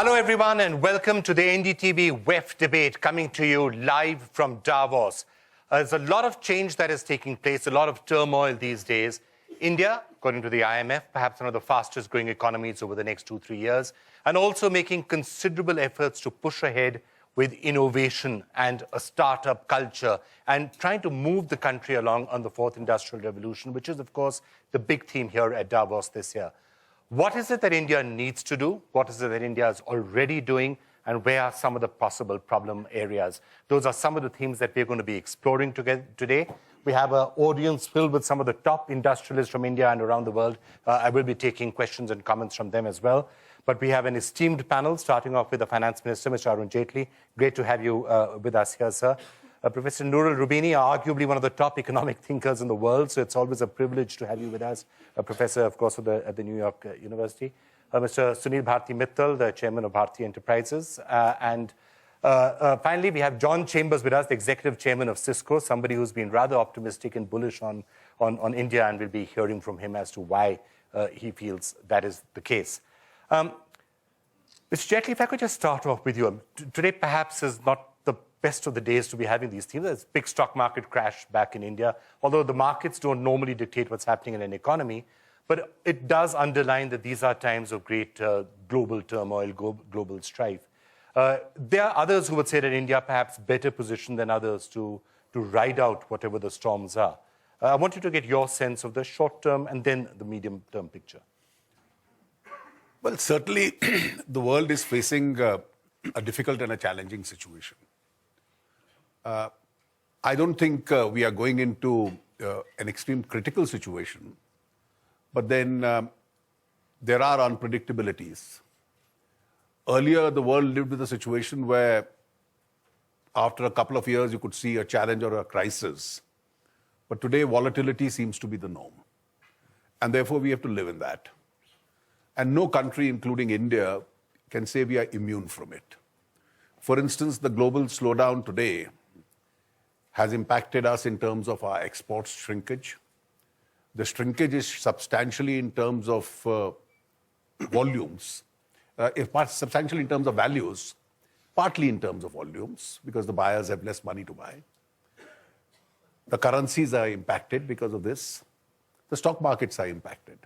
Hello, everyone, and welcome to the NDTV WEF debate coming to you live from Davos. There's a lot of change that is taking place, a lot of turmoil these days. India, according to the IMF, perhaps one of the fastest growing economies over the next 2-3 years, and also making considerable efforts to push ahead with innovation and a startup culture and trying to move the country along on the fourth industrial revolution, which is, of course, the big theme here at Davos this year. What is it that India needs to do? What is it that India is already doing? And where are some of the possible problem areas? Those are some of the themes that we're going to be exploring today. We have an audience filled with some of the top industrialists from India and around the world. I will be taking questions and comments from them as well. But we have an esteemed panel, starting off with the Finance Minister, Mr. Arun Jaitley. Great to have you with us here, sir. Professor Nouriel Roubini, arguably one of the top economic thinkers in the world, so it's always a privilege to have you with us. A professor, of course, at the New York University. Mr. Sunil Mittal, the Chairman of Bharti Enterprises. And finally, we have John Chambers with us, the Executive Chairman of Cisco, somebody who's been rather optimistic and bullish on India, and we'll be hearing from him as to why he feels that is the case. Mr. Jaitley, if I could just start off with you. Today, perhaps, is not the best of the days to be having these themes. There's a big stock market crash back in India, although the markets don't normally dictate what's happening in an economy. But it does underline that these are times of great global turmoil, global strife. There are others who would say that India perhaps better positioned than others to ride out whatever the storms are. I want you to get your sense of the short-term and then the medium-term picture. Well, certainly the world is facing a difficult and a challenging situation. I don't think we are going into an extreme critical situation, but then there are unpredictabilities. Earlier, the world lived with a situation where after a couple of years, you could see a challenge or a crisis. But today, volatility seems to be the norm. And therefore, we have to live in that. And no country, including India, can say we are immune from it. For instance, the global slowdown today has impacted us in terms of our exports shrinkage. The shrinkage is substantially in terms of volumes, substantially in terms of values, partly in terms of volumes, because the buyers have less money to buy. The currencies are impacted because of this. The stock markets are impacted.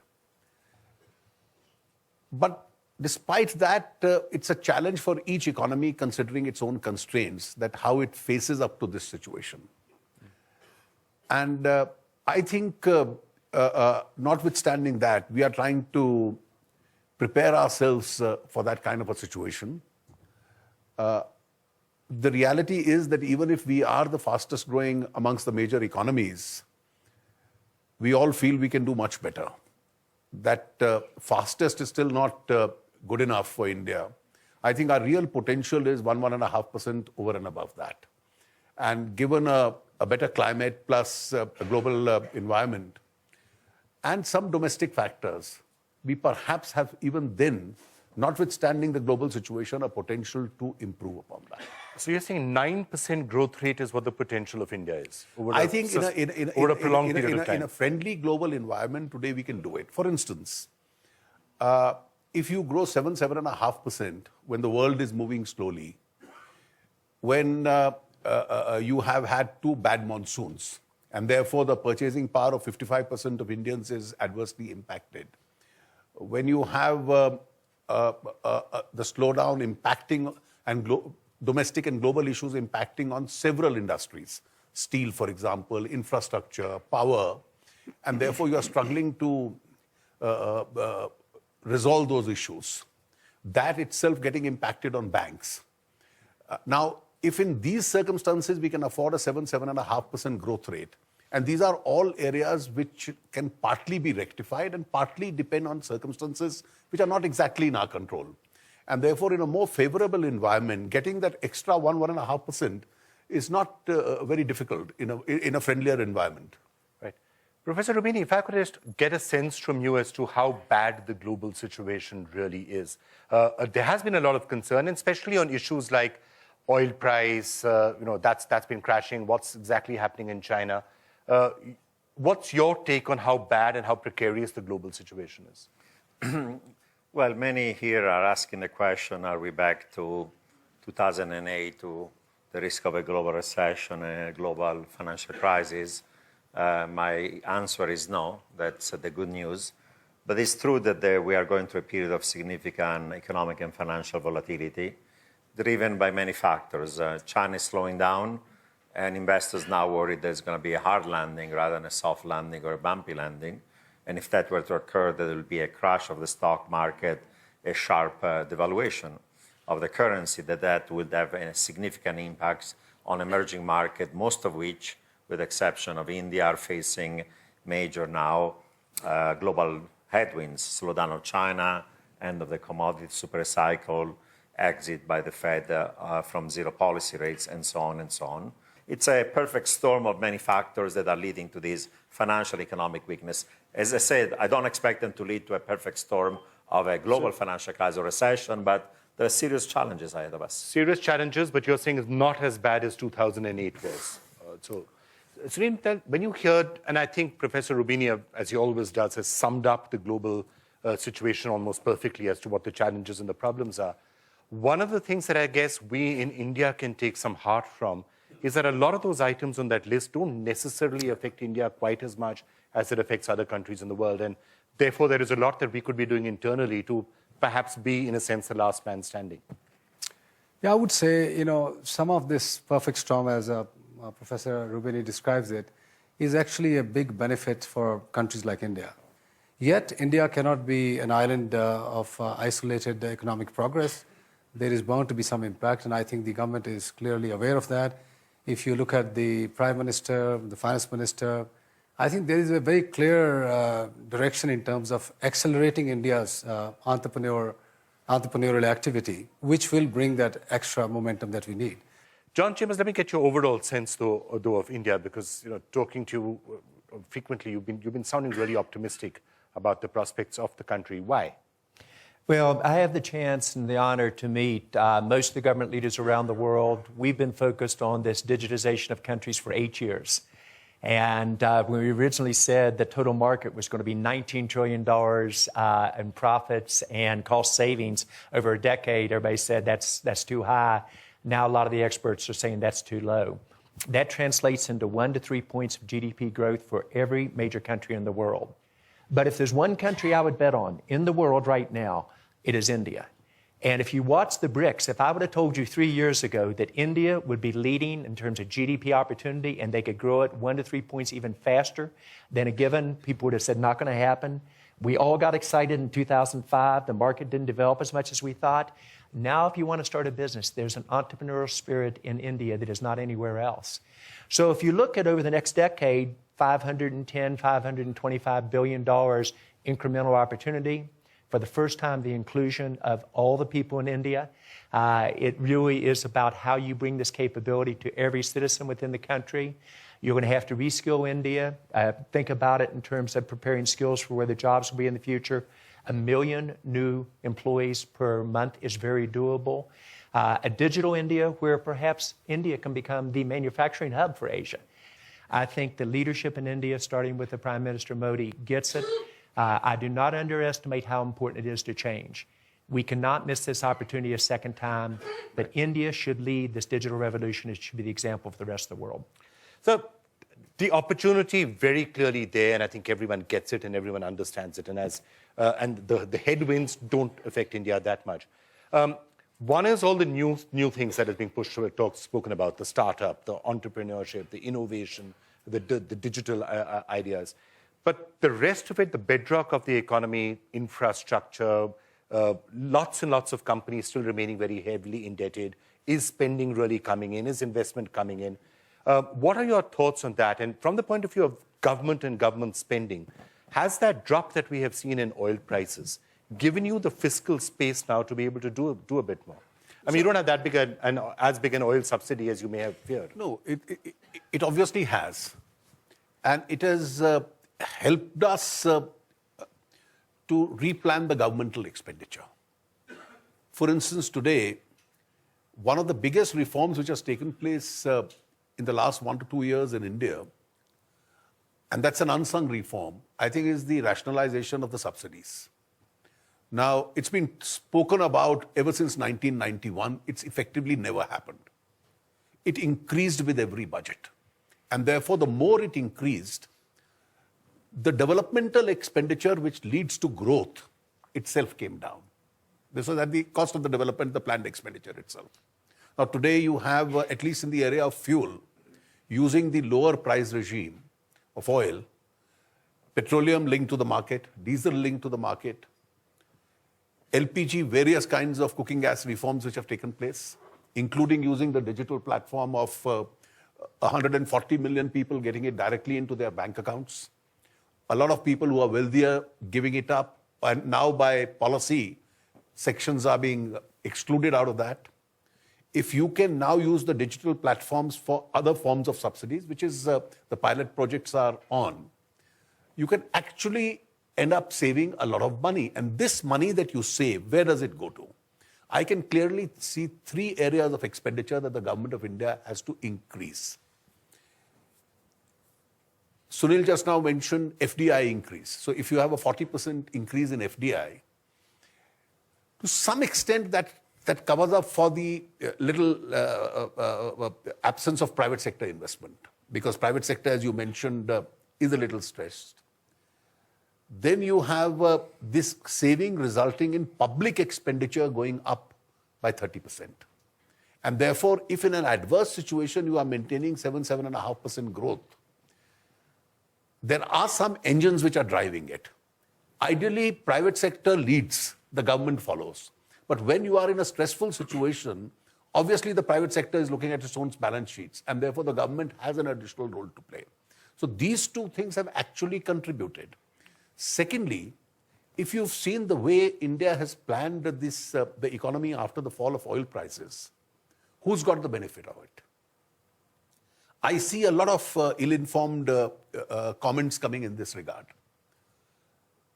But despite that, it's a challenge for each economy, considering its own constraints, that how it faces up to this situation. And I think, notwithstanding that, we are trying to prepare ourselves for that kind of a situation. The reality is that even if we are the fastest growing amongst the major economies, we all feel we can do much better. That fastest is still not good enough for India. I think our real potential is 1.5% over and above that. And given a better climate plus a global environment and some domestic factors, we perhaps have even then, notwithstanding the global situation, a potential to improve upon that. So you're saying 9% growth rate is what the potential of India is? I think over a prolonged period of time. In a friendly global environment, today we can do it. For instance, if you grow 7.5% when the world is moving slowly, when you have had 2 bad monsoons, and therefore the purchasing power of 55% of Indians is adversely impacted, when you have the slowdown impacting and domestic and global issues impacting on several industries, steel, for example, infrastructure, power, and therefore you are struggling to resolve those issues. That itself getting impacted on banks. Now, if in these circumstances we can afford a 7.5% growth rate, and these are all areas which can partly be rectified and partly depend on circumstances which are not exactly in our control. And therefore, in a more favorable environment, getting that extra 1.5% is not very difficult in a friendlier environment. Right. Professor Roubini, if I could just get a sense from you as to how bad the global situation really is. There has been a lot of concern, especially on issues like oil price, that's been crashing. What's exactly happening in China? What's your take on how bad and how precarious the global situation is? Well, many here are asking the question, are we back to 2008, to the risk of a global recession, a global financial crisis? My answer is no. That's the good news. But it's true that we are going through a period of significant economic and financial volatility, driven by many factors. China is slowing down, and investors now worry there's going to be a hard landing rather than a soft landing or a bumpy landing. And if that were to occur, there will be a crash of the stock market, a sharp devaluation of the currency, that would have a significant impacts on emerging markets, most of which, with the exception of India, are facing major now global headwinds, slowdown of China, end of the commodity super cycle, exit by the Fed from zero policy rates, and so on and so on. It's a perfect storm of many factors that are leading to this financial economic weakness. As I said, I don't expect them to lead to a perfect storm of a global financial crisis or recession, but there are serious challenges ahead of us. Serious challenges, but you're saying it's not as bad as 2008 was. Sunil Mittal, when you heard, and I think Professor Roubini, as he always does, has summed up the global situation almost perfectly as to what the challenges and the problems are. One of the things that I guess we in India can take some heart from is that a lot of those items on that list don't necessarily affect India quite as much as it affects other countries in the world. And therefore, there is a lot that we could be doing internally to perhaps be, in a sense, the last man standing. Yeah, I would say, some of this perfect storm, as Professor Roubini describes it, is actually a big benefit for countries like India. Yet, India cannot be an island of isolated economic progress. There is bound to be some impact, and I think the government is clearly aware of that. If you look at the Prime Minister, the Finance Minister, I think there is a very clear direction in terms of accelerating India's entrepreneurial activity, which will bring that extra momentum that we need. John Chambers, let me get your overall sense, though of India, because talking to you frequently, you've been sounding really optimistic about the prospects of the country. Why? Well, I have the chance and the honor to meet most of the government leaders around the world. We've been focused on this digitization of countries for 8 years. And when we originally said the total market was going to be $19 trillion in profits and cost savings over a decade, everybody said that's too high. Now a lot of the experts are saying that's too low. That translates into 1 to 3 points of GDP growth for every major country in the world. But if there's one country I would bet on in the world right now, it is India. And if you watch the BRICS, if I would have told you 3 years ago that India would be leading in terms of GDP opportunity and they could grow it 1 to 3 points even faster than a given, people would have said, not going to happen. We all got excited in 2005. The market didn't develop as much as we thought. Now, if you want to start a business, there's an entrepreneurial spirit in India that is not anywhere else. So if you look at over the next decade, $510, $525 billion incremental opportunity. For the first time, the inclusion of all the people in India. It really is about how you bring this capability to every citizen within the country. You're going to have to reskill India. Think about it in terms of preparing skills for where the jobs will be in the future. 1 million new employees per month is very doable. A digital India where perhaps India can become the manufacturing hub for Asia. I think the leadership in India, starting with the Prime Minister Modi, gets it. I do not underestimate how important it is to change. We cannot miss this opportunity a second time, but India should lead this digital revolution. It should be the example for the rest of the world. So the opportunity very clearly there, and I think everyone gets it and everyone understands it. And the headwinds don't affect India that much. One is all the new things that have been pushed, spoken about, the startup, the entrepreneurship, the innovation, the digital ideas. But the rest of it, the bedrock of the economy, infrastructure, lots and lots of companies still remaining very heavily indebted. Is spending really coming in? Is investment coming in? What are your thoughts on that? And from the point of view of government and government spending, has that drop that we have seen in oil prices given you the fiscal space now to be able to do a bit more? I mean, you don't have that big as big an oil subsidy as you may have feared. No, it obviously has. And it has helped us to replan the governmental expenditure. For instance, today, one of the biggest reforms which has taken place in the last 1 to 2 years in India, and that's an unsung reform, I think is the rationalization of the subsidies. Now, it's been spoken about ever since 1991. It's effectively never happened. It increased with every budget. And therefore, the more it increased, the developmental expenditure which leads to growth itself came down. This was at the cost of the development, the planned expenditure itself. Now, today you have, at least in the area of fuel, using the lower price regime of oil, petroleum linked to the market, diesel linked to the market, LPG, various kinds of cooking gas reforms which have taken place, including using the digital platform of 140 million people getting it directly into their bank accounts. A lot of people who are wealthier giving it up, and now by policy, sections are being excluded out of that. If you can now use the digital platforms for other forms of subsidies, which is the pilot projects are on, you can actually end up saving a lot of money. And this money that you save, where does it go to? I can clearly see 3 areas of expenditure that the government of India has to increase. Sunil just now mentioned FDI increase. So if you have a 40% increase in FDI, to some extent that covers up for the little absence of private sector investment, because private sector, as you mentioned, is a little stressed. Then you have this saving resulting in public expenditure going up by 30%. And therefore, if in an adverse situation you are maintaining 7.5% growth, there are some engines which are driving it. Ideally, private sector leads, the government follows. But when you are in a stressful situation, obviously the private sector is looking at its own balance sheets, and therefore the government has an additional role to play. So these 2 things have actually contributed. Secondly, if you've seen the way India has planned the economy after the fall of oil prices, who's got the benefit of it? I see a lot of ill-informed comments coming in this regard.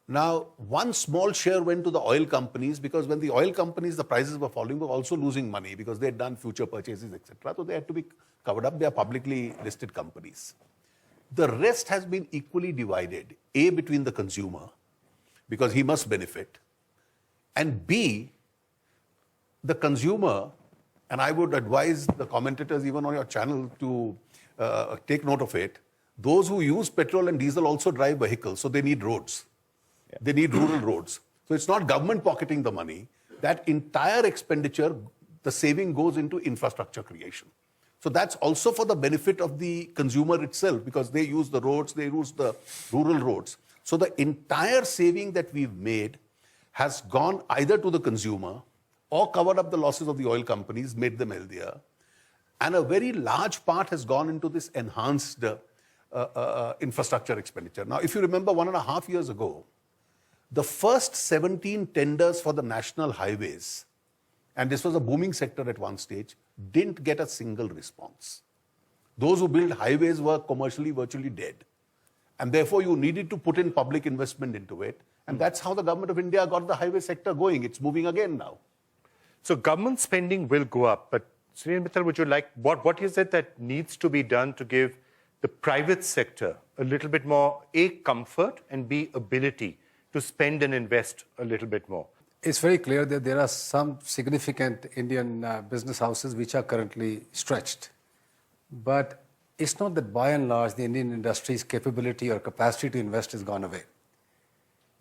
Now, one small share went to the oil companies, because when the oil companies, the prices were falling, were also losing money because they had done future purchases, etc. So they had to be covered up. They are publicly listed companies. The rest has been equally divided. A, between the consumer, because he must benefit. And B, the consumer, and I would advise the commentators even on your channel to take note of it, those who use petrol and diesel also drive vehicles, so they need roads. Yeah. They need rural roads. So it's not government pocketing the money. That entire expenditure, the saving goes into infrastructure creation. So that's also for the benefit of the consumer itself, because they use the roads, they use the rural roads. So the entire saving that we've made has gone either to the consumer or covered up the losses of the oil companies, made them healthier. And a very large part has gone into this enhanced infrastructure expenditure. Now, if you remember 1.5 years ago, the first 17 tenders for the national highways, and this was a booming sector at one stage, didn't get a single response. Those who build highways were commercially virtually dead. And therefore, you needed to put in public investment into it. And that's how the government of India got the highway sector going. It's moving again now. So government spending will go up. But Sunil Mittal, would you like, what is it that needs to be done to give the private sector a little bit more, A, comfort, and B, ability to spend and invest a little bit more? It's very clear that there are some significant Indian business houses which are currently stretched. But it's not that by and large the Indian industry's capability or capacity to invest has gone away.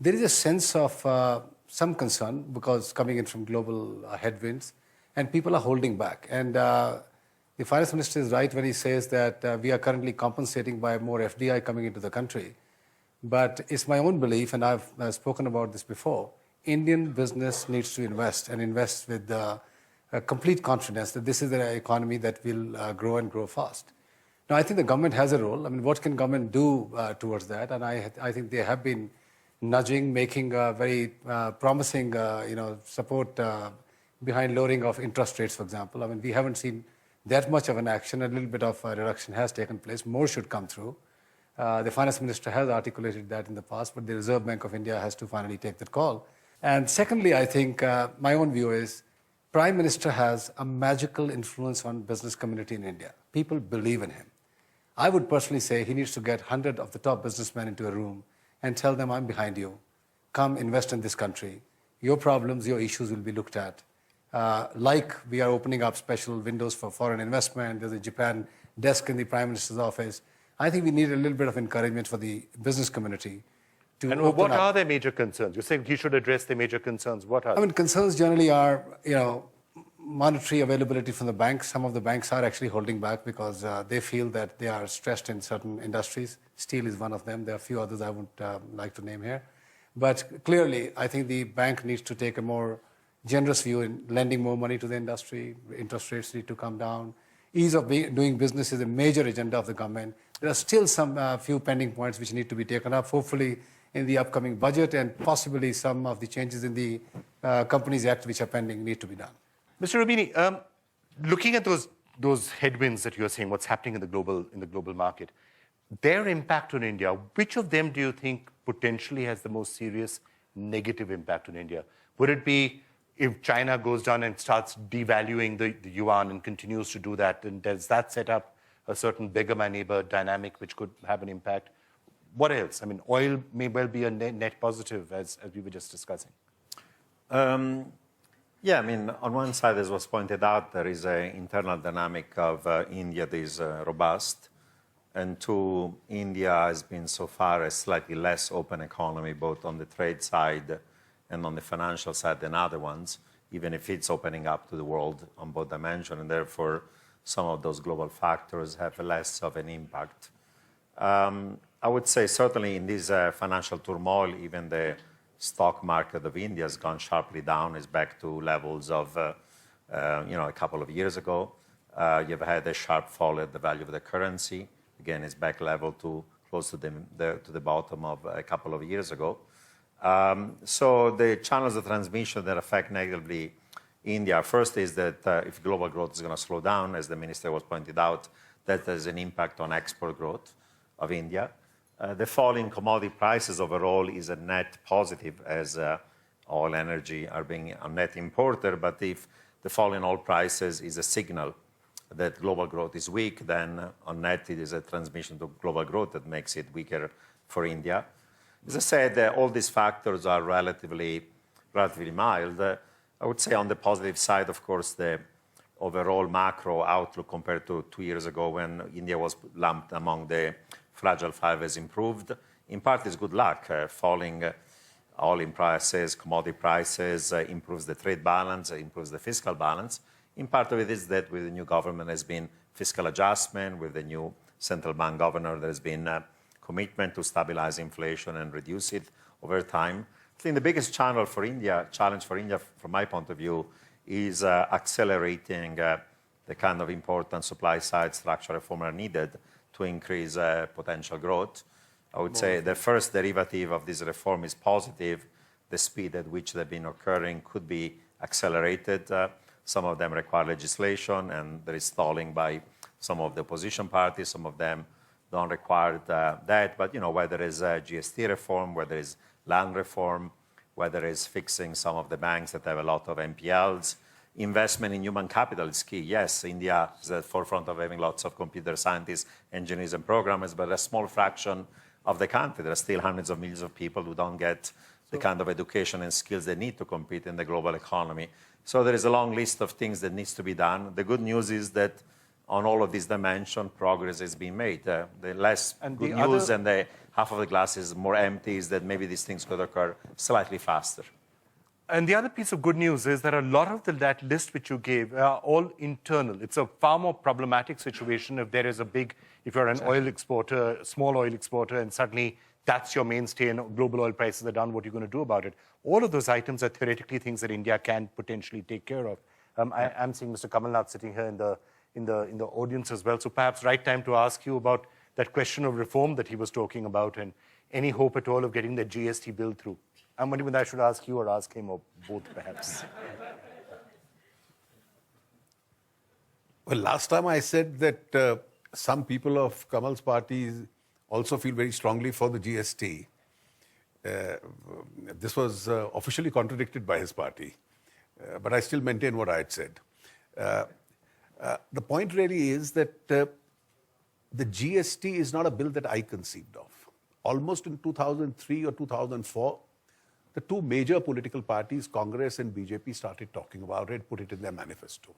There is a sense of some concern because coming in from global headwinds, and people are holding back. And the finance minister is right when he says that we are currently compensating by more FDI coming into the country. But it's my own belief, and I've spoken about this before, Indian business needs to invest and invest with complete confidence that this is an economy that will grow and grow fast. Now, I think the government has a role. I mean, what can government do towards that? And I think they have been nudging, making very promising support behind lowering of interest rates, for example. I mean, we haven't seen that much of an action. A little bit of a reduction has taken place. More should come through. The finance minister has articulated that in the past, but the Reserve Bank of India has to finally take that call. And secondly, I think my own view is Prime Minister has a magical influence on business community in India. People believe in him. I would personally say he needs to get 100 of the top businessmen into a room and tell them, I'm behind you. Come invest in this country. your problems, your issues will be looked at. Like we are opening up special windows for foreign investment. There's a Japan desk in the Prime Minister's office. I think we need a little bit of encouragement for the business community to And open what up. are their major concerns? You're saying he should address their major concerns. What are I mean, concerns generally are, monetary availability from the banks. Some of the banks are actually holding back because they feel that they are stressed in certain industries. Steel is one of them. There are a few others I would like to name here. But clearly, I think the bank needs to take a more generous view in lending more money to the industry. Interest rates need to come down. Ease of doing business is a major agenda of the government. There are still some few pending points which need to be taken up, hopefully in the upcoming budget, and possibly some of the changes in the Companies Act which are pending need to be done. Mr. Roubini, looking at those headwinds that you're saying, what's happening in the global market, their impact on India, which of them do you think potentially has the most serious negative impact on India? Would it be if China goes down and starts devaluing the yuan and continues to do that, and does that set up a certain beggar my neighbor dynamic which could have an impact? What else? I mean, oil may well be a net positive, as we were just discussing. Yeah, I mean, on one side, as was pointed out, there is an internal dynamic of India that is robust. And two, India has been so far a slightly less open economy, both on the trade side and on the financial side than other ones, even if it's opening up to the world on both dimensions. And therefore, some of those global factors have less of an impact. I would say certainly in this financial turmoil, even the stock market of India has gone sharply down. It's back to levels of, a couple of years ago. You've had a sharp fall at the value of the currency. Again, it's back level to close to the bottom of a couple of years ago. So the channels of transmission that affect negatively India, first is that if global growth is going to slow down, as the minister was pointed out, that has an impact on export growth of India. The fall in commodity prices overall is a net positive, as all energy are being a net importer. But if the fall in oil prices is a signal that global growth is weak, then on net it is a transmission to global growth that makes it weaker for India. As I said, all these factors are relatively mild. I would say on the positive side, of course, the overall macro outlook compared to 2 years ago when India was lumped among the fragile five has improved. In part, it's good luck. Falling oil in prices, commodity prices improves the trade balance, improves the fiscal balance. In part of it is that with the new government has been fiscal adjustment, with the new central bank governor, there's been a commitment to stabilize inflation and reduce it over time. I think the biggest challenge for India, from my point of view, is accelerating the kind of important supply side structural reform are needed to increase potential growth. I would say the first derivative of this reform is positive. The speed at which they've been occurring could be accelerated. Some of them require legislation, and there is stalling by some of the opposition parties. Some of them don't require that. But, whether it's GST reform, whether it's land reform, whether it's fixing some of the banks that have a lot of NPLs, investment in human capital is key. Yes, India is at the forefront of having lots of computer scientists, engineers, and programmers, but a small fraction of the country. There are still hundreds of millions of people who don't get the kind of education and skills they need to compete in the global economy. So there is a long list of things that needs to be done. The good news is that on all of these dimensions, progress is being made. The less and good news and the half of the glass is more empty is that maybe these things could occur slightly faster. And the other piece of good news is that a lot of that list which you gave are all internal. It's a far more problematic situation if there is if you're an oil exporter, small oil exporter, and suddenly that's your mainstay and global oil prices are down, what are you going to do about it? All of those items are theoretically things that India can potentially take care of. I'm seeing Mr. Kamalnath sitting here in the audience as well. So perhaps right time to ask you about that question of reform that he was talking about and any hope at all of getting the GST bill through. I'm wondering whether I should ask you or ask him or both, perhaps. Well, last time I said that some people of Kamal's party also feel very strongly for the GST. This was officially contradicted by his party, but I still maintain what I had said. The point really is that the GST is not a bill that I conceived of. Almost in 2003 or 2004, the two major political parties, Congress and BJP, started talking about it, put it in their manifesto.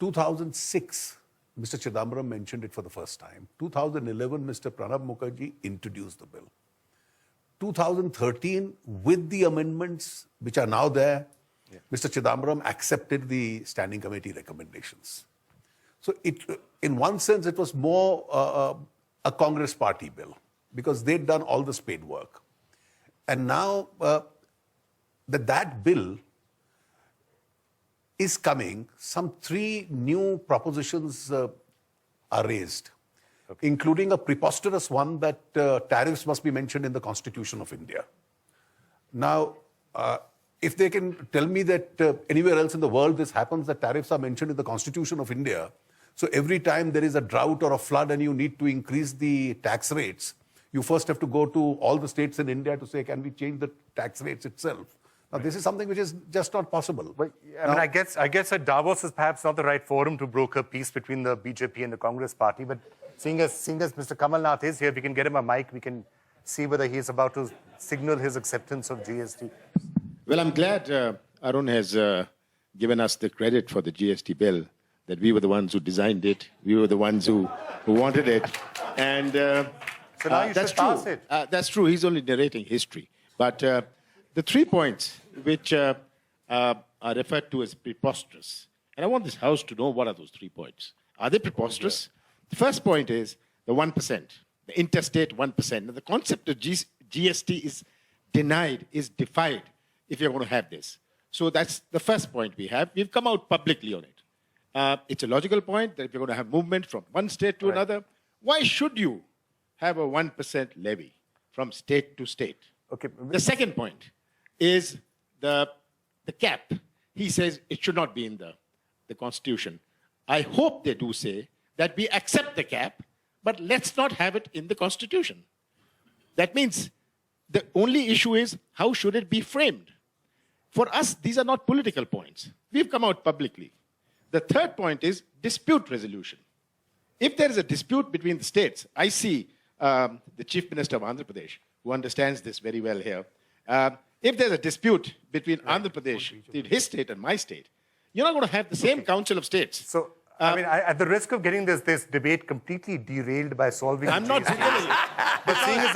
2006, Mr. Chidambaram mentioned it for the first time. 2011, Mr. Pranab Mukherjee introduced the bill. 2013, with the amendments which are now there, Mr. Chidambaram accepted the standing committee recommendations. So in one sense, it was more a Congress party bill because they'd done all the spade work. And now that bill is coming, some 3 new propositions are raised, including a preposterous one that tariffs must be mentioned in the Constitution of India. Now, if they can tell me that anywhere else in the world this happens, that tariffs are mentioned in the Constitution of India, so every time there is a drought or a flood and you need to increase the tax rates, you first have to go to all the states in India to say, can we change the tax rates itself? Now, this is something which is just not possible. But, I guess that Davos is perhaps not the right forum to broker peace between the BJP and the Congress party. But seeing as Mr. Kamal Nath is here, we can get him a mic. We can see whether he is about to signal his acceptance of GST. Well, I'm glad Arun has given us the credit for the GST bill, that we were the ones who designed it. We were the ones who wanted it. And so now you should pass it. That's true. He's only narrating history. But the 3 points which are referred to as preposterous, and I want this House to know what are those 3 points. Are they preposterous? The first point is the 1%, the interstate 1%. Now, the concept of GST is denied, is defied if you're going to have this. So that's the first point we have. We've come out publicly on it. It's a logical point that if you're going to have movement from one state to another, why should you have a 1% levy from state to state? Okay. The second point is the cap. He says it should not be in the Constitution. I hope they do say that we accept the cap, but let's not have it in the Constitution. That means the only issue is how should it be framed? For us, these are not political points. We've come out publicly. The third point is dispute resolution. If there is a dispute between the states, I see the Chief Minister of Andhra Pradesh, who understands this very well here. If there's a dispute between Andhra Pradesh, his state and my state, you're not going to have the same Council of States. So, at the risk of getting this debate completely derailed by solving I'm not derailing it. But seeing as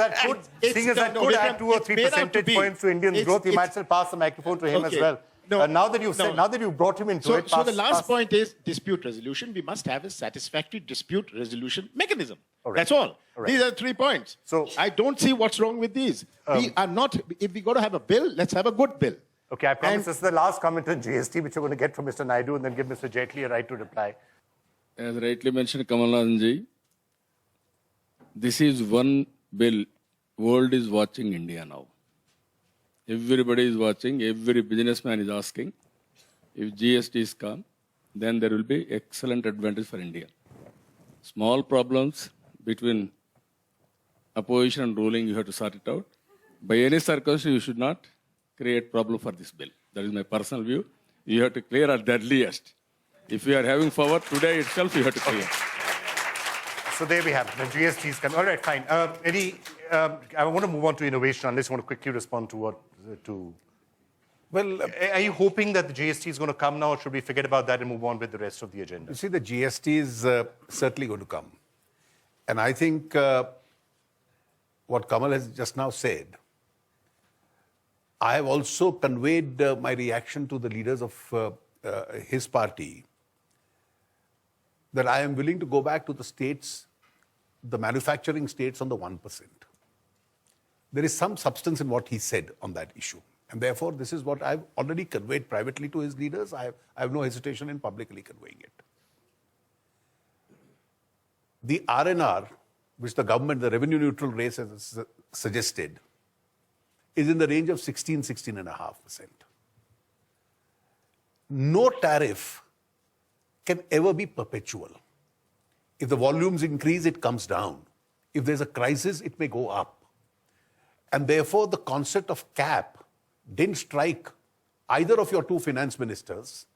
that could add 2 or 3 percentage points to Indian growth, we might still pass the microphone to him as well. No, now that you've brought him into it, so the last point is dispute resolution. We must have a satisfactory dispute resolution mechanism. That's all. These are 3 points. So I don't see what's wrong with these. We are not. If we got to have a bill, let's have a good bill. Okay, I promise this is the last comment on GST, which you're going to get from Mr. Naidu, and then give Mr. Jaitley a right to reply. As rightly mentioned, Kamal Nath, this is one bill. World is watching India now. Everybody is watching. Every businessman is asking. If GST is come, then there will be excellent advantage for India. Small problems between opposition and ruling, you have to sort it out. By any circumstance, you should not create problem for this bill. That is my personal view. You have to clear at the earliest. If you are having power today itself, you have to clear. So there we have it. The GST is coming. All right, fine. I want to move on to innovation, unless you want to quickly respond to what Well, are you hoping that the GST is going to come now, or should we forget about that and move on with the rest of the agenda? You see, the GST is certainly going to come. And I think what Kamal has just now said, I have also conveyed my reaction to the leaders of his party, that I am willing to go back to the states, the manufacturing states on the 1%. There is some substance in what he said on that issue. And therefore, this is what I've already conveyed privately to his leaders. I have no hesitation in publicly conveying it. The RNR, which the government, the revenue neutral rate has suggested, is in the range of 16.5%. No tariff can ever be perpetual. If the volumes increase, it comes down. If there's a crisis, it may go up. And therefore, the concept of cap didn't strike either of your two finance ministers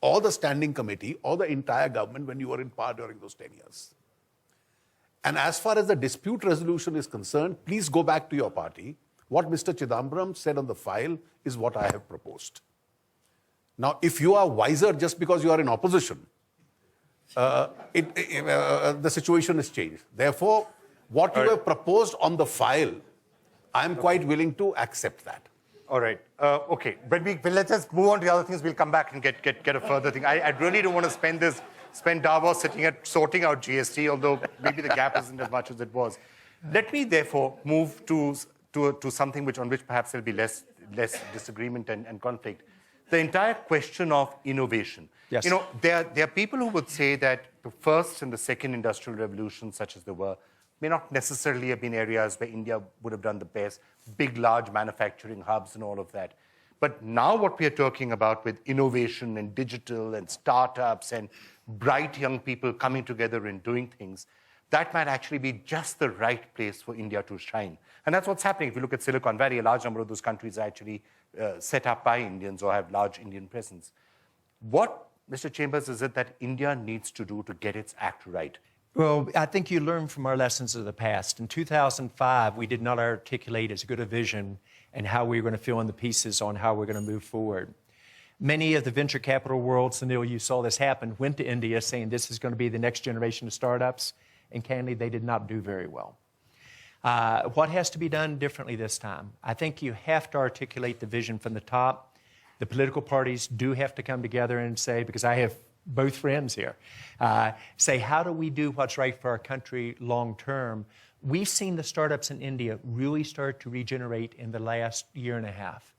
or the standing committee or the entire government when you were in power during those 10 years. And as far as the dispute resolution is concerned, please go back to your party. What Mr. Chidambaram said on the file is what I have proposed. Now, if you are wiser just because you are in opposition, the situation has changed. Therefore, what you have proposed on the file, I'm quite willing to accept that. All right. Okay. But let's just move on to the other things. We'll come back and get a further thing. I really don't want to spend Davos sorting out GST, although maybe the gap isn't as much as it was. Let me therefore move to something on which perhaps there'll be less disagreement and conflict. The entire question of innovation. Yes. You know, there are people who would say that the first and the second industrial revolutions, such as they were, may not necessarily have been areas where India would have done the best, big, large manufacturing hubs and all of that. But now what we are talking about with innovation and digital and startups and bright young people coming together and doing things, that might actually be just the right place for India to shine. And that's what's happening. If you look at Silicon Valley, a large number of those countries are actually set up by Indians or have large Indian presence. What, Mr. Chambers, is it that India needs to do to get its act right? Well, I think you learn from our lessons of the past. In 2005, we did not articulate as good a vision and how we were going to fill in the pieces on how we're going to move forward. Many of the venture capital world, Sunil, you saw this happen, went to India saying this is going to be the next generation of startups, and candidly, they did not do very well. What has to be done differently this time? I think you have to articulate the vision from the top. The political parties do have to come together and say, because I have both friends here, say, how do we do what's right for our country long term? We've seen the startups in India really start to regenerate in the last year and a half.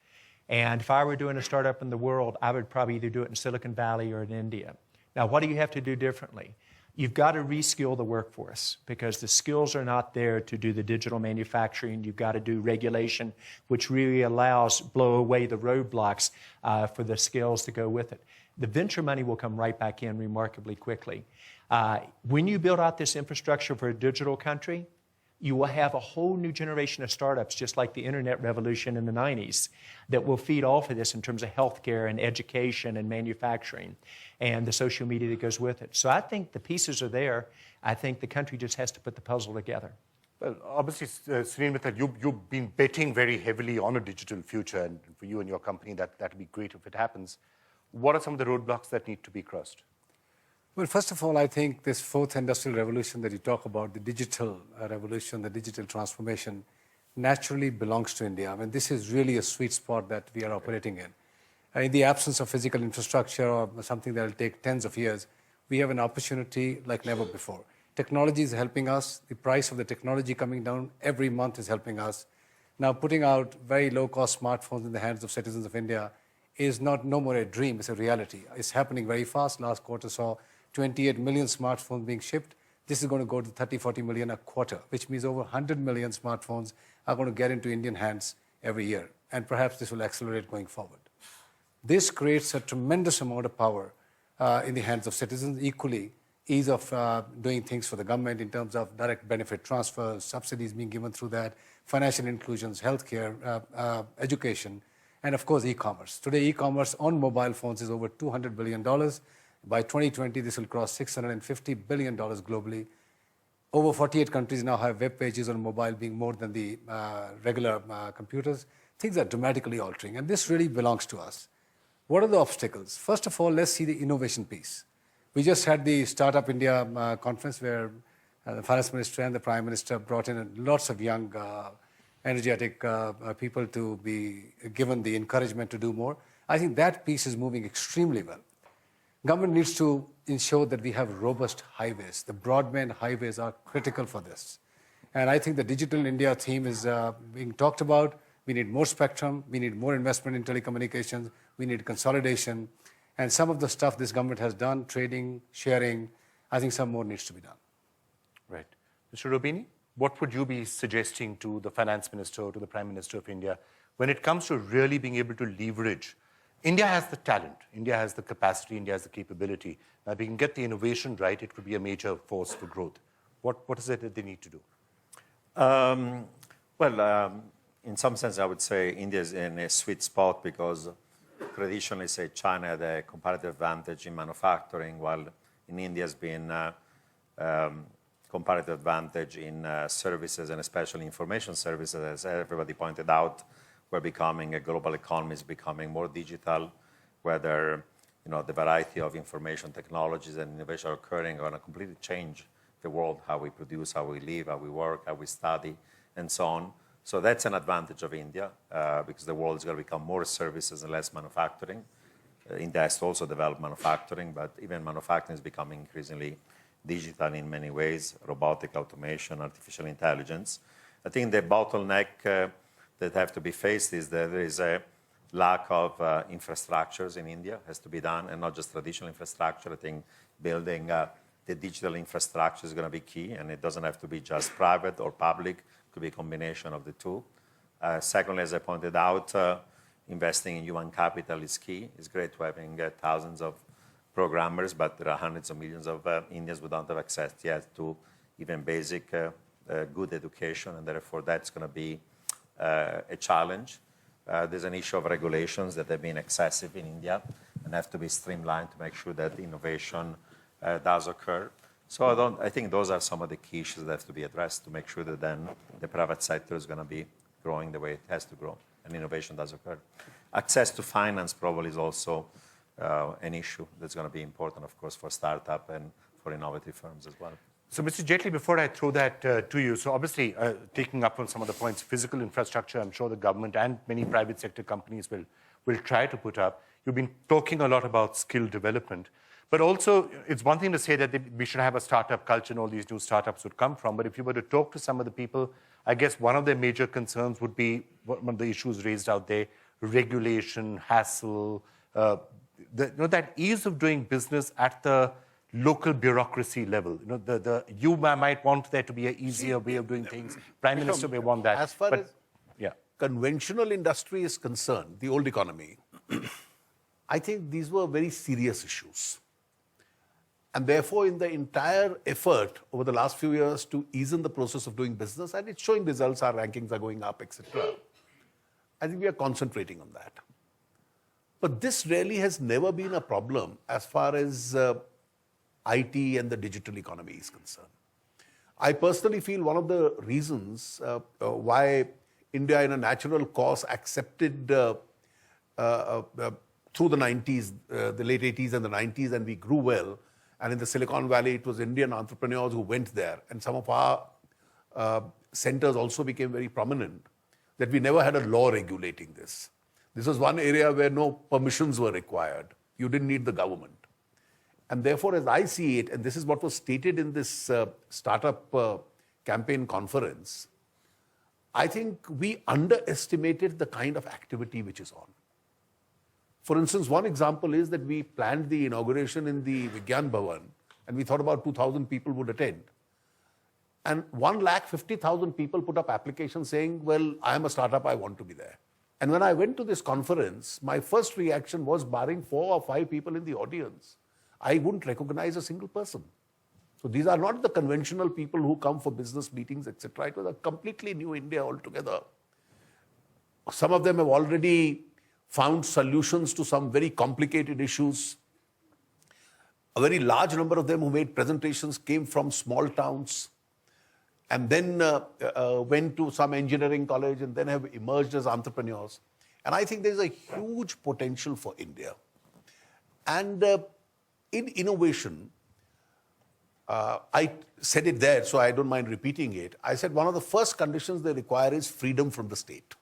And if I were doing a startup in the world, I would probably either do it in Silicon Valley or in India. Now, what do you have to do differently? You've got to reskill the workforce because the skills are not there to do the digital manufacturing. You've got to do regulation, which really allows blow away the roadblocks for the skills to go with it. The venture money will come right back in remarkably quickly. When you build out this infrastructure for a digital country, you will have a whole new generation of startups, just like the internet revolution in the 90s, that will feed off of this in terms of healthcare and education and manufacturing and the social media that goes with it. So I think the pieces are there. I think the country just has to put the puzzle together. Well, obviously, Sunil Mittal, you've been betting very heavily on a digital future, and for you and your company, that would be great if it happens. What are some of the roadblocks that need to be crossed? Well, first of all, I think this fourth industrial revolution that you talk about, the digital revolution, the digital transformation, naturally belongs to India. I mean, this is really a sweet spot that we are operating in. In the absence of physical infrastructure or something that will take tens of years, we have an opportunity like never before. Technology is helping us. The price of the technology coming down every month is helping us. Now, putting out very low-cost smartphones in the hands of citizens of India is no more a dream, it's a reality. It's happening very fast. Last quarter saw 28 million smartphones being shipped. This is going to go to 30, 40 million a quarter, which means over 100 million smartphones are going to get into Indian hands every year. And perhaps this will accelerate going forward. This creates a tremendous amount of power in the hands of citizens. Equally, ease of doing things for the government in terms of direct benefit transfers, subsidies being given through that, financial inclusions, healthcare, education, and of course, e-commerce. Today, e-commerce on mobile phones is over $200 billion. By 2020, this will cross $650 billion globally. Over 48 countries now have web pages on mobile being more than the regular computers. Things are dramatically altering, and this really belongs to us. What are the obstacles? First of all, let's see the innovation piece. We just had the Startup India conference where the finance minister and the prime minister brought in lots of young, energetic people to be given the encouragement to do more. I think that piece is moving extremely well. Government needs to ensure that we have robust highways. The broadband highways are critical for this. And I think the Digital India theme is being talked about. We need more spectrum. We need more investment in telecommunications. We need consolidation. And some of the stuff this government has done, trading, sharing, I think some more needs to be done. Right. Mr. Roubini, what would you be suggesting to the finance minister or to the Prime Minister of India when it comes to really being able to leverage? India has the talent, India has the capacity, India has the capability. Now, if we can get the innovation right, it could be a major force for growth. What is it that they need to do? In some sense, I would say India is in a sweet spot because traditionally, say, China had a comparative advantage in manufacturing, while in India has been comparative advantage in services and especially information services. As everybody pointed out, we're becoming a global economy, is becoming more digital, whether the variety of information technologies and innovation are occurring are going to completely change the world, how we produce, how we live, how we work, how we study, and so on. So that's an advantage of India because the world is going to become more services and less manufacturing. India has to also develop manufacturing, but even manufacturing is becoming increasingly digital in many ways, robotic automation, artificial intelligence. I think the bottleneck that have to be faced is that there is a lack of infrastructures in India has to be done, and not just traditional infrastructure. I think building the digital infrastructure is going to be key, and it doesn't have to be just private or public. It could be a combination of the two. Secondly, as I pointed out, investing in human capital is key. It's great to having thousands of programmers, but there are hundreds of millions of Indians who don't have access yet to even basic good education, and therefore that's going to be a challenge. There's an issue of regulations that have been excessive in India and have to be streamlined to make sure that innovation does occur. So I think those are some of the key issues that have to be addressed to make sure that then the private sector is going to be growing the way it has to grow and innovation does occur. Access to finance probably is also an issue that's going to be important, of course, for startup and for innovative firms as well. So, Mr. Jaitley, before I throw that to you, so obviously taking up on some of the points, physical infrastructure, I'm sure the government and many private sector companies will try to put up. You've been talking a lot about skill development, but also it's one thing to say that we should have a startup culture and all these new startups would come from, but if you were to talk to some of the people, I guess one of their major concerns would be one of the issues raised out there, regulation, hassle, that ease of doing business at the local bureaucracy level. You might want there to be an easier way of doing things. Prime Minister may want that. As far as conventional industry is concerned, the old economy, I think these were very serious issues. And therefore, in the entire effort over the last few years to ease in the process of doing business, and it's showing results, our rankings are going up, etc. I think we are concentrating on that. But this really has never been a problem as far as IT and the digital economy is concerned. I personally feel one of the reasons why India in a natural course accepted through the 90s, the late 80s and the 90s, and we grew well. And in the Silicon Valley, it was Indian entrepreneurs who went there. And some of our centers also became very prominent, that we never had a law regulating this. This was one area where no permissions were required. You didn't need the government. And therefore, as I see it, and this is what was stated in this startup campaign conference, I think we underestimated the kind of activity which is on. For instance, one example is that we planned the inauguration in the Vigyan Bhavan, and we thought about 2,000 people would attend. And 150,000 people put up applications saying, well, I am a startup, I want to be there. And when I went to this conference, my first reaction was, barring 4 or 5 people in the audience, I wouldn't recognize a single person. So these are not the conventional people who come for business meetings, etc. It was a completely new India altogether. Some of them have already found solutions to some very complicated issues. A very large number of them who made presentations came from small towns and then went to some engineering college and then have emerged as entrepreneurs. And I think there's a huge potential for India. And in innovation, I said it there, so I don't mind repeating it. I said one of the first conditions they require is freedom from the state.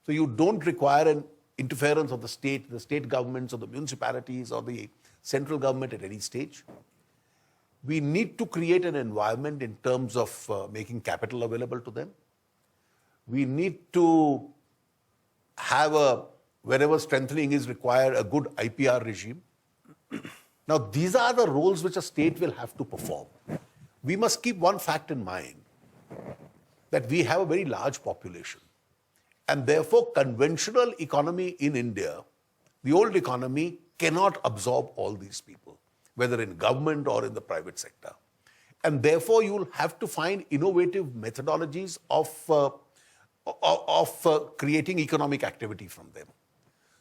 So you don't require an interference of the state governments or the municipalities or the central government at any stage. We need to create an environment in terms of making capital available to them. We need to have wherever strengthening is required, a good IPR regime. Now, these are the roles which a state will have to perform. We must keep one fact in mind, that we have a very large population. And therefore, conventional economy in India, the old economy, cannot absorb all these people, whether in government or in the private sector. And therefore, you will have to find innovative methodologies of creating economic activity from them.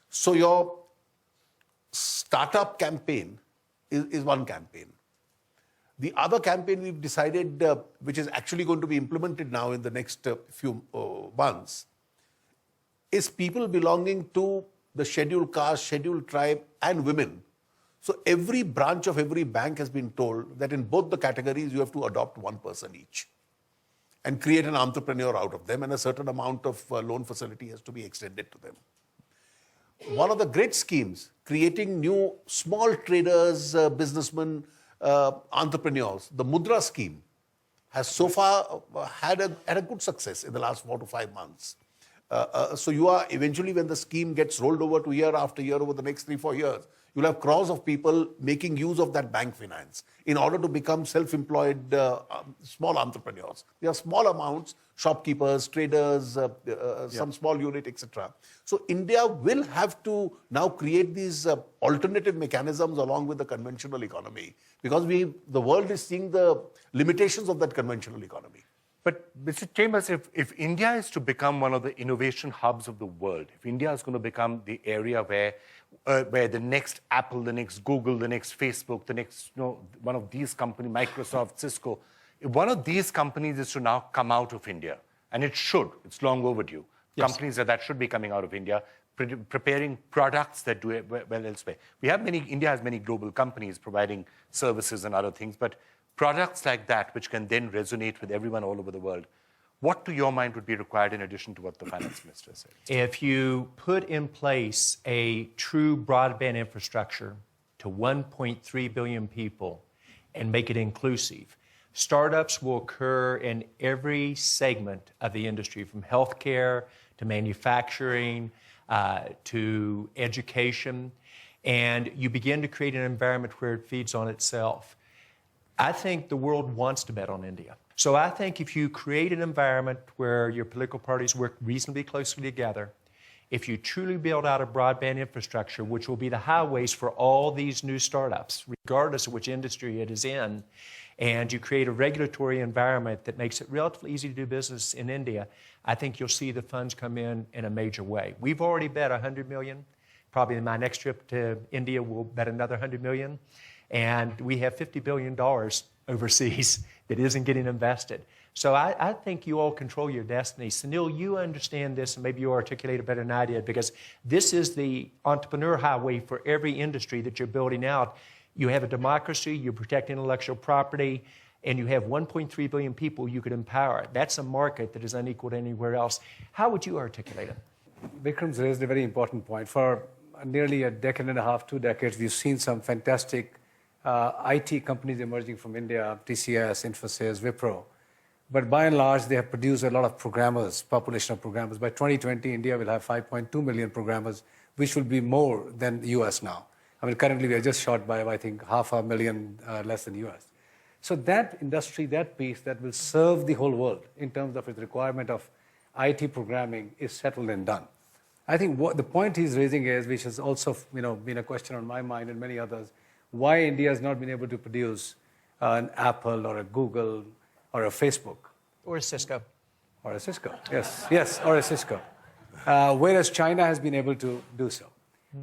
So your startup campaign is one campaign. The other campaign we've decided, which is actually going to be implemented now in the next few months, is people belonging to the scheduled caste, scheduled tribe, and women. So every branch of every bank has been told that in both the categories, you have to adopt one person each and create an entrepreneur out of them, and a certain amount of loan facility has to be extended to them. One of the great schemes, creating new small traders, businessmen, entrepreneurs, the Mudra scheme, has so far had a good success in the last 4 to 5 months. So you are eventually, when the scheme gets rolled over to year after year over the next 3-4 years, you'll have crores of people making use of that bank finance in order to become self-employed small entrepreneurs. They are small amounts, shopkeepers, traders, some small unit, etc. So India will have to now create these alternative mechanisms along with the conventional economy, because the world is seeing the limitations of that conventional economy. But Mr. Chambers, if India is to become one of the innovation hubs of the world, if India is going to become the area where the next Apple, the next Google, the next Facebook, the next one of these companies, Microsoft, Cisco, if one of these companies is to now come out of India, and it should, it's long overdue. Yes. Companies that should be coming out of India, preparing products that do it well elsewhere. India has many global companies providing services and other things, but products like that, which can then resonate with everyone all over the world, what to your mind would be required in addition to what the finance minister said? If you put in place a true broadband infrastructure to 1.3 billion people and make it inclusive, startups will occur in every segment of the industry, from healthcare to manufacturing to education, and you begin to create an environment where it feeds on itself. I think the world wants to bet on India. So I think if you create an environment where your political parties work reasonably closely together, if you truly build out a broadband infrastructure, which will be the highways for all these new startups, regardless of which industry it is in, and you create a regulatory environment that makes it relatively easy to do business in India, I think you'll see the funds come in a major way. We've already bet $100 million. Probably in my next trip to India, we'll bet another $100 million. And we have $50 billion overseas that isn't getting invested. So I think you all control your destiny. Sunil, you understand this, and maybe you articulate it better than I did, because this is the entrepreneur highway for every industry that you're building out. You have a democracy, you protect intellectual property, and you have 1.3 billion people you could empower. That's a market that is unequaled anywhere else. How would you articulate it? Vikram's raised a very important point. For nearly a decade and a half, 2 decades, we've seen some fantastic IT companies emerging from India, TCS, Infosys, Wipro. But by and large, they have produced a lot of programmers, population of programmers. By 2020, India will have 5.2 million programmers, which will be more than the US now. I mean, currently we are just short by, I think, 500,000 less than US. So that industry, that piece that will serve the whole world in terms of its requirement of IT programming is settled and done. I think what the point he's raising is, which has also been a question on my mind and many others, why India has not been able to produce an Apple or a Google or a Facebook. Or a Cisco. Or a Cisco, yes, or a Cisco. Whereas China has been able to do so.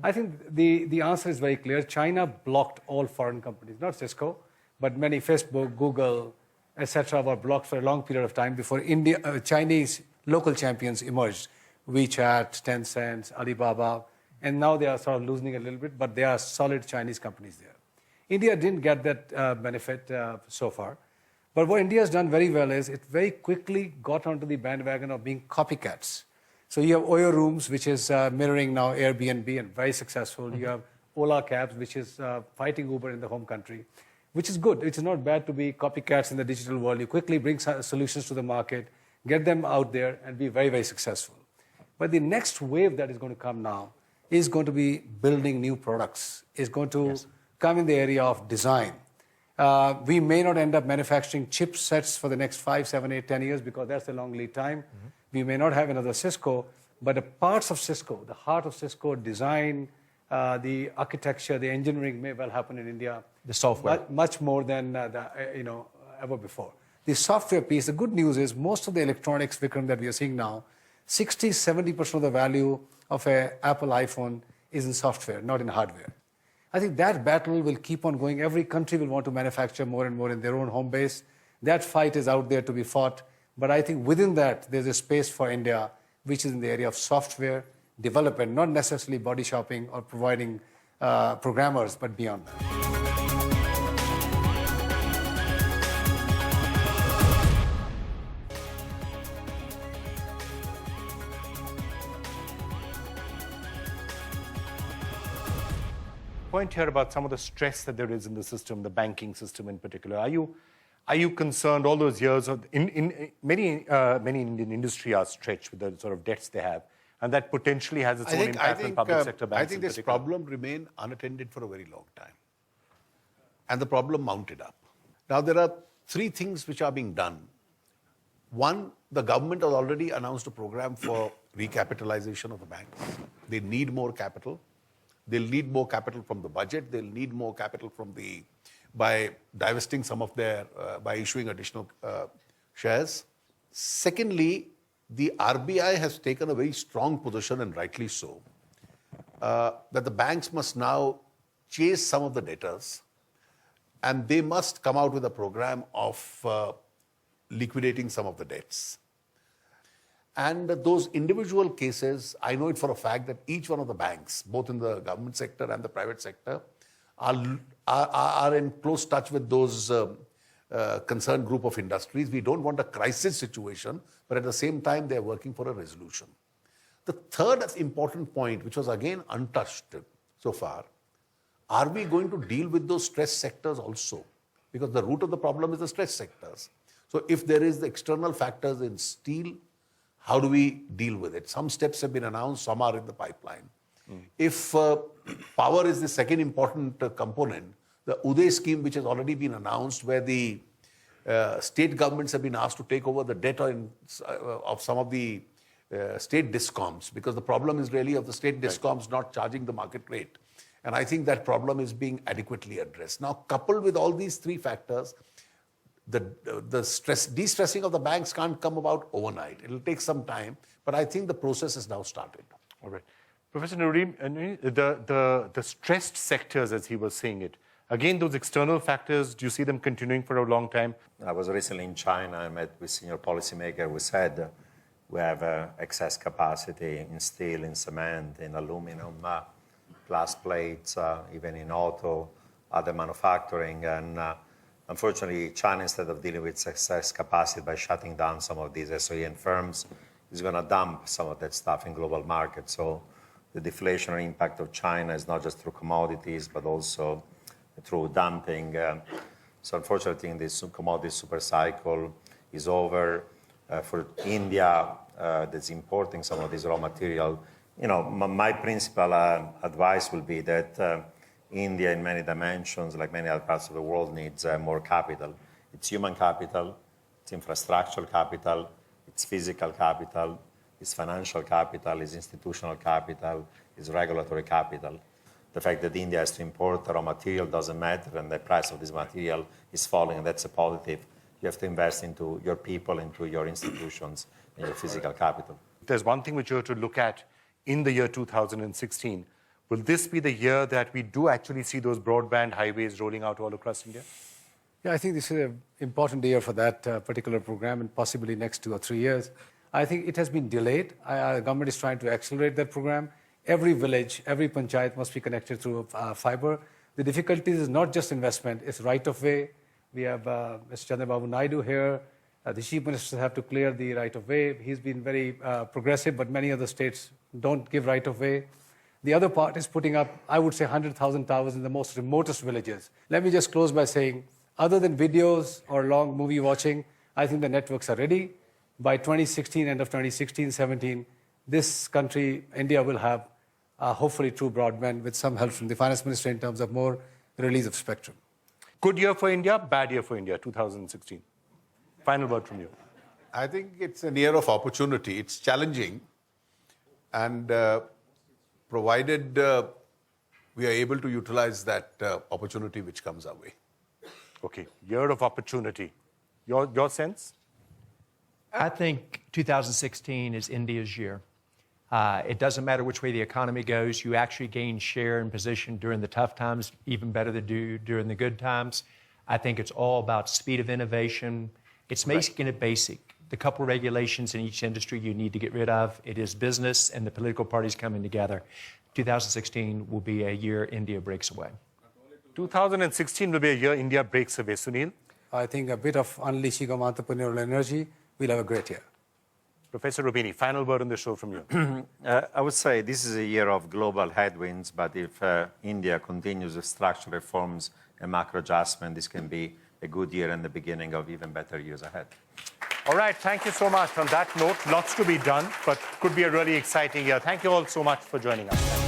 I think the answer is very clear. China blocked all foreign companies, not Cisco, but many Facebook, Google, etc. were blocked for a long period of time before Chinese local champions emerged. WeChat, Tencent, Alibaba, and now they are sort of losing a little bit, but they are solid Chinese companies there. India didn't get that benefit so far. But what India has done very well is it very quickly got onto the bandwagon of being copycats. So you have Oyo Rooms, which is mirroring now Airbnb and very successful. Mm-hmm. You have Ola Cabs, which is fighting Uber in the home country, which is good. It's not bad to be copycats in the digital world. You quickly bring solutions to the market, get them out there, and be very, very successful. But the next wave that is going to come now is going to be building new products, is going to come in the area of design. We may not end up manufacturing chipsets for the next 5, 7, 8, 10 years because that's a long lead time. Mm-hmm. We may not have another Cisco, but the parts of Cisco, the heart of Cisco, design, the architecture, the engineering may well happen in India. The software. Much more than ever before. The software piece, the good news is most of the electronics, Vikram, that we are seeing now, 60-70% of the value of an Apple iPhone is in software, not in hardware. I think that battle will keep on going. Every country will want to manufacture more and more in their own home base. That fight is out there to be fought. But I think within that, there's a space for India, which is in the area of software development, not necessarily body shopping or providing programmers, but beyond that. Point here about some of the stress that there is in the system, the banking system in particular. Are you concerned all those years of many Indian industry are stretched with the sort of debts they have, and that potentially has its own impact on public sector banks? I think this problem remained unattended for a very long time, and the problem mounted up. Now there are three things which are being done. One, the government has already announced a program for recapitalization of the banks. They need more capital. They'll need more capital from the budget. They'll need more capital by divesting some of their, by issuing additional shares. Secondly, the RBI has taken a very strong position, and rightly so, that the banks must now chase some of the debtors, and they must come out with a program of liquidating some of the debts. And those individual cases, I know it for a fact that each one of the banks, both in the government sector and the private sector, are in close touch with those concerned group of industries. We don't want a crisis situation, but at the same time, they're working for a resolution. The third important point, which was again untouched so far, are we going to deal with those stress sectors also? Because the root of the problem is the stress sectors. So if there is the external factors in steel, how do we deal with it? Some steps have been announced, some are in the pipeline. If power is the second important component, the Uday scheme, which has already been announced, where the state governments have been asked to take over the debt of some of the state discoms, because the problem is really of the state discoms not charging the market rate. And I think that problem is being adequately addressed. Now, coupled with all these three factors, the de-stressing of the banks can't come about overnight. It'll take some time, but I think the process has now started. All right. Professor Nouriel, the stressed sectors, as he was saying it, again, those external factors, do you see them continuing for a long time? I was recently in China. I met with senior policymakers who said we have excess capacity in steel, in cement, in aluminum, glass plates, even in auto, other manufacturing. And unfortunately, China, instead of dealing with excess capacity by shutting down some of these SOEM firms, is going to dump some of that stuff in global markets. So the deflationary impact of China is not just through commodities, but also through dumping. So unfortunately, I think this commodity super cycle is over. For India, that's importing some of this raw material, my principal advice will be that India, in many dimensions, like many other parts of the world, needs more capital. It's human capital, it's infrastructural capital, it's physical capital, it's financial capital, it's institutional capital, it's regulatory capital. The fact that India has to import raw material doesn't matter, and the price of this material is falling, and that's a positive. You have to invest into your people, into your institutions, and your physical capital. There's one thing which you have to look at in the year 2016. Will this be the year that we do actually see those broadband highways rolling out all across India? Yeah, I think this is an important year for that particular program, and possibly next 2 or 3 years. I think it has been delayed. The government is trying to accelerate that program. Every village, every panchayat must be connected through fiber. The difficulty is not just investment, it's right-of-way. We have Mr. Chandra Babu Naidu here. The chief ministers have to clear the right-of-way. He's been very progressive, but many other states don't give right-of-way. The other part is putting up, I would say, 100,000 towers in the most remotest villages. Let me just close by saying, other than videos or long movie watching, I think the networks are ready. By 2016, end of 2016, 17, this country, India, will have hopefully true broadband with some help from the finance minister in terms of more release of spectrum. Good year for India, bad year for India, 2016. Final word from you. I think it's a year of opportunity. It's challenging, and provided we are able to utilize that opportunity which comes our way. Okay, year of opportunity. Your sense? I think 2016 is India's year. It doesn't matter which way the economy goes. You actually gain share and position during the tough times, even better than do during the good times. I think it's all about speed of innovation. It's making it basic. The couple regulations in each industry you need to get rid of. It is business and the political parties coming together. 2016 will be a year India breaks away. 2016 will be a year India breaks away. Sunil? I think a bit of unleashing of entrepreneurial energy, we'll have a great year. Professor Roubini, final word on the show from you. I would say this is a year of global headwinds, but if India continues with structural reforms and macro adjustment, this can be a good year and the beginning of even better years ahead. All right, thank you so much. On that note, lots to be done, but could be a really exciting year. Thank you all so much for joining us.